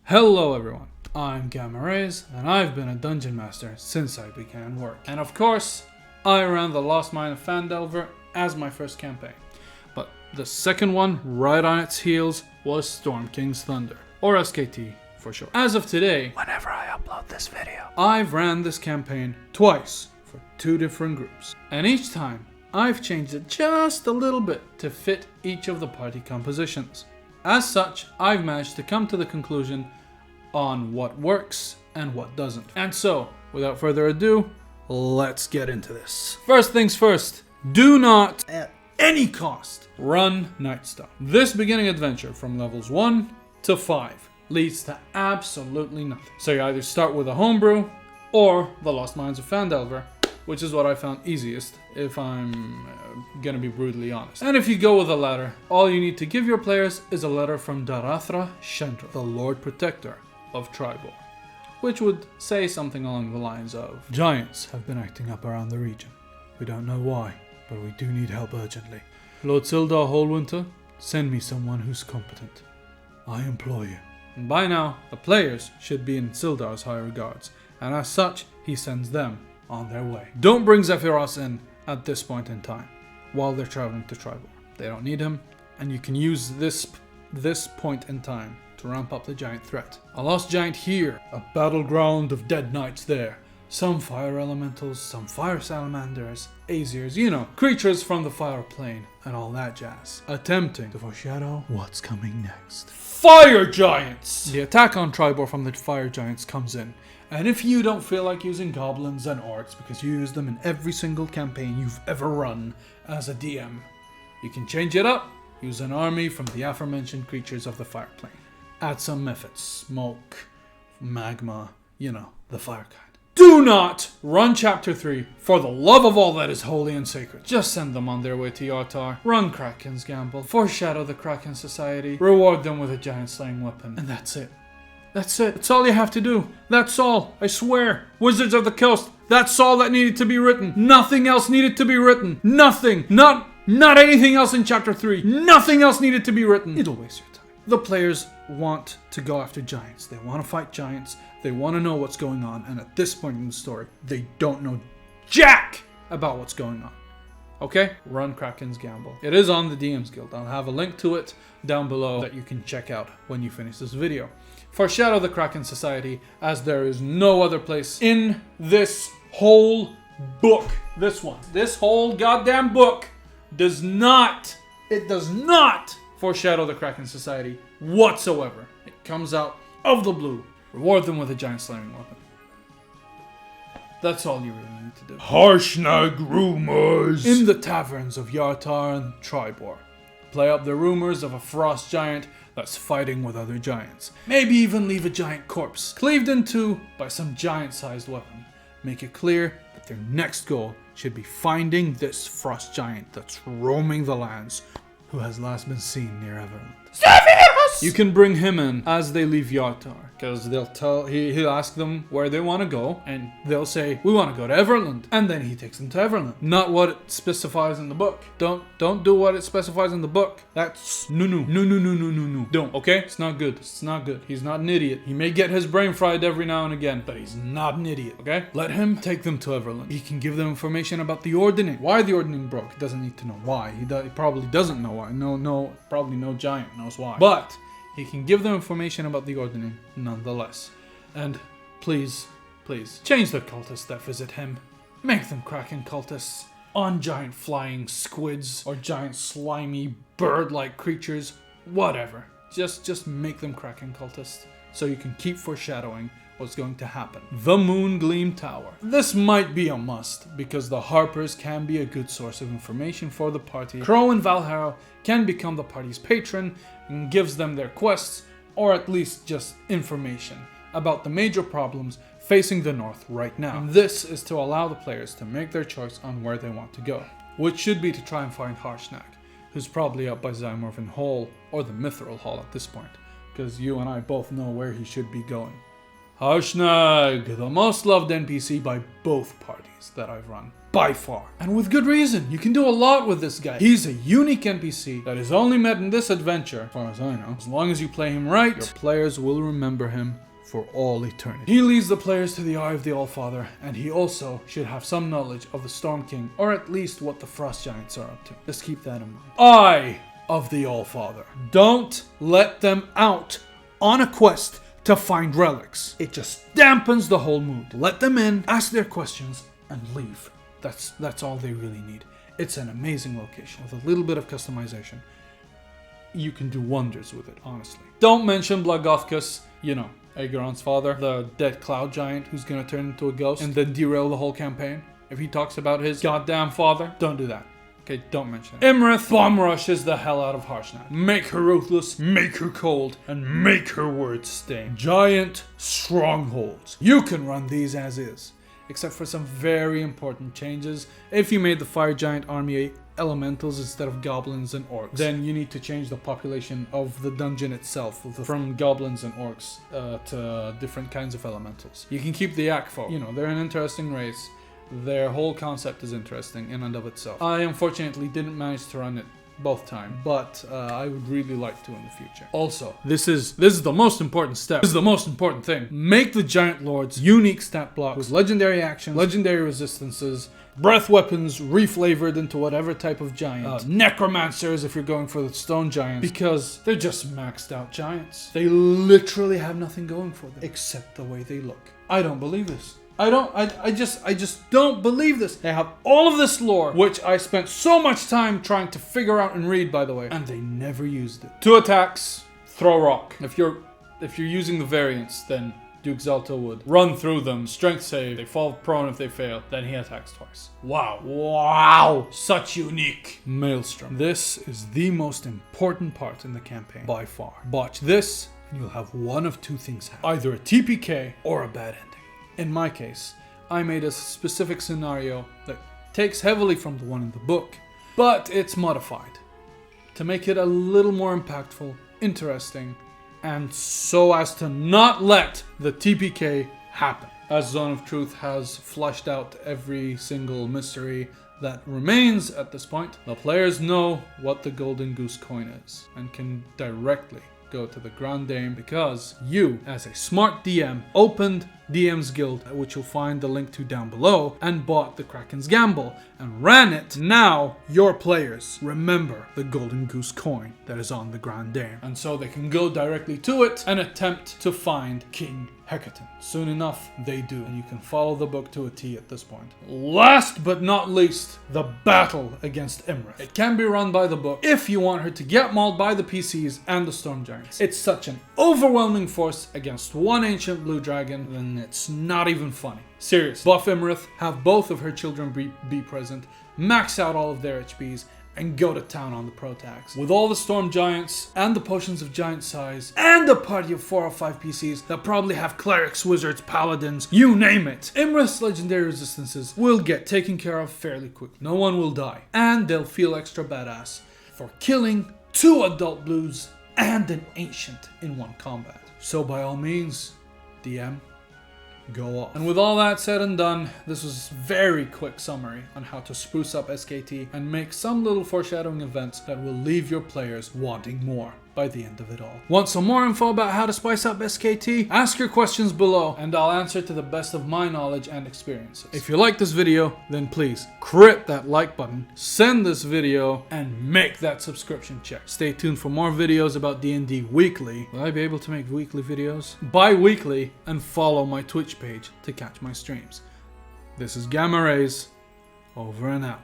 Hello everyone, I'm Gamma Rays, and I've been a Dungeon Master since I began work. And of course, I ran the Lost Mine of Phandelver as my first campaign. But the second one, right on its heels, was Storm King's Thunder, or SKT for short. As of today, whenever I upload this video, I've ran this campaign twice for two different groups. And each time, I've changed it just a little bit to fit each of the party compositions. As such, I've managed to come to the conclusion on what works and what doesn't. And so, without further ado, let's get into this. First things first, do not, at any cost, run Nightstar. This beginning adventure from levels 1 to 5 leads to absolutely nothing. So you either start with a homebrew or the Lost Mines of Phandelver, which is what I found easiest, if I'm gonna be brutally honest. And if you go with the latter, all you need to give your players is a letter from Darathra Shendra, the Lord Protector of Tribor, which would say something along the lines of, "Giants have been acting up around the region. We don't know why, but we do need help urgently. Lord Sildar Hallwinter, send me someone who's competent. I implore you." And by now, the players should be in Sildar's high regards, and as such, he sends them on their way. Don't bring Zephyros in at this point in time, while they're traveling to Tribor. They don't need him, and you can use this point in time to ramp up the giant threat. A lost giant here, a battleground of dead knights there, some fire elementals, some fire salamanders, Azirs, you know, creatures from the fire plane, and all that jazz, attempting to foreshadow what's coming next. Fire giants! The attack on Tribor from the fire giants comes in, and if you don't feel like using goblins and orcs because you use them in every single campaign you've ever run as a DM, you can change it up, use an army from the aforementioned creatures of the fire plane. Add some methods, smoke, magma, you know, the fire kind. Do not run Chapter 3 for the love of all that is holy and sacred. Just send them on their way to Yartar. Run Kraken's Gamble. Foreshadow the Kraken Society. Reward them with a giant slaying weapon. And that's it. That's it. That's all you have to do. That's all. I swear. Wizards of the Coast. That's all that needed to be written. Nothing else needed to be written. Nothing. Not anything else in Chapter 3. Nothing else needed to be written. It'll waste your time. The players want to go after giants. They want to fight giants. They want to know what's going on. And at this point in the story, they don't know jack about what's going on. Okay? Run Kraken's Gamble. It is on the DM's Guild. I'll have a link to it down below that you can check out when you finish this video. Foreshadow the Kraken Society, as there is no other place in this whole book. This whole goddamn book does not foreshadow the Kraken Society whatsoever. It comes out of the blue. Reward them with a giant slaying weapon. That's all you really need to do. Harshnag rumors! In the taverns of Yartar and Tribor, play up the rumors of a frost giant that's fighting with other giants. Maybe even leave a giant corpse, cleaved in two by some giant-sized weapon. Make it clear that their next goal should be finding this frost giant that's roaming the lands, who has last been seen near Everland. You can bring him in as they leave Yartar, because he'll ask them where they want to go, and they'll say, "We want to go to Everland," and then he takes them to Everland. Not what it specifies in the book. Don't do what it specifies in the book. That's no. Don't, okay? It's not good. It's not good. He's not an idiot. He may get his brain fried every now and again, but he's not an idiot, okay? Let him take them to Everland. He can give them information about the Ordning. Why the Ordning broke. He doesn't need to know why. He probably doesn't know why. Probably no giant knows why. But he can give them information about the Ordning nonetheless. And please, change the cultists that visit him. Make them Kraken cultists on giant flying squids or giant slimy bird-like creatures. Whatever. Just make them Kraken cultists so you can keep foreshadowing what's going to happen. The Moongleam Tower. This might be a must, because the Harpers can be a good source of information for the party. Crow and Valhalla can become the party's patron and gives them their quests, or at least just information about the major problems facing the North right now. And this is to allow the players to make their choice on where they want to go, which should be to try and find Harshnag, who's probably up by Zymorvan Hall or the Mithril Hall at this point, because you and I both know where he should be going. Harshnag, the most loved NPC by both parties that I've run. by far. And with good reason. You can do a lot with this guy. He's a unique NPC that is only met in this adventure, as far as I know. As long as you play him right, your players will remember him for all eternity. He leads the players to the Eye of the Allfather, and he also should have some knowledge of the Storm King, or at least what the Frost Giants are up to. Just keep that in mind. Eye of the Allfather. Don't let them out on a quest to find relics. It just dampens the whole mood. Let them in, ask their questions, and leave. That's all they really need. It's an amazing location with a little bit of customization. You can do wonders with it, honestly. Don't mention Blagothkus, you know, Aegoron's father, the dead cloud giant who's gonna turn into a ghost and then derail the whole campaign. If he talks about his goddamn father, don't do that. Okay, don't mention it. Imrith bomb rushes the hell out of Harshnag. Make her ruthless, make her cold, and make her words sting. Giant strongholds. You can run these as is, except for some very important changes. If you made the fire giant army elementals instead of goblins and orcs, then you need to change the population of the dungeon itself from goblins and orcs to different kinds of elementals. You can keep the Akfo. You know, they're an interesting race. Their whole concept is interesting in and of itself. I unfortunately didn't manage to run it both times, but I would really like to in the future. Also, this is the most important step. This is the most important thing. Make the Giant Lords unique stat blocks with legendary actions, legendary resistances, breath weapons reflavored into whatever type of giant, necromancers if you're going for the stone giants, because they're just maxed out giants. They literally have nothing going for them except the way they look. I don't believe this. I just don't believe this. They have all of this lore, which I spent so much time trying to figure out and read, by the way, and they never used it. 2 attacks, throw rock. If you're using the variants, then Duke Zalto would run through them, strength save, they fall prone if they fail, then he attacks twice. Wow, such unique. Maelstrom. This is the most important part in the campaign, by far. Botch this, and you'll have one of two things happen. Either a TPK or a bad ending. In my case, I made a specific scenario that takes heavily from the one in the book, but it's modified to make it a little more impactful, interesting, and so as to not let the TPK happen. As Zone of Truth has flushed out every single mystery that remains at this point, the players know what the Golden Goose coin is and can directly go to the Grand Dame because you, as a smart DM, opened DM's Guild, which you'll find the link to down below, and bought the Kraken's Gamble and ran it. Now your players remember the Golden Goose coin that is on the Grand Dame, and so they can go directly to it and attempt to find King Hecatan. Soon enough, they do, and you can follow the book to a T at this point. Last but not least, the battle against Imrith. It can be run by the book if you want her to get mauled by the PCs and the Storm Giants. It's such an overwhelming force against one ancient blue dragon, then it's not even funny. Serious. Buff Imrith, have both of her children be present, max out all of their HPs, and go to town on the Protax. With all the Storm Giants, and the potions of giant size, and a party of 4 or 5 PCs that probably have clerics, wizards, paladins, you name it. Imrith's legendary resistances will get taken care of fairly quick. No one will die, and they'll feel extra badass for killing 2 adult blues and an ancient in one combat. So by all means, DM, go off. And with all that said and done, this was a very quick summary on how to spruce up SKT and make some little foreshadowing events that will leave your players wanting more by the end of it all. Want some more info about how to spice up SKT? Ask your questions below and I'll answer to the best of my knowledge and experiences. If you like this video, then please crit that like button, send this video, and make that subscription check. Stay tuned for more videos about D&D weekly. Will I be able to make weekly videos? Bi-weekly, and follow my Twitch page to catch my streams. This is Gamma Rays, over and out.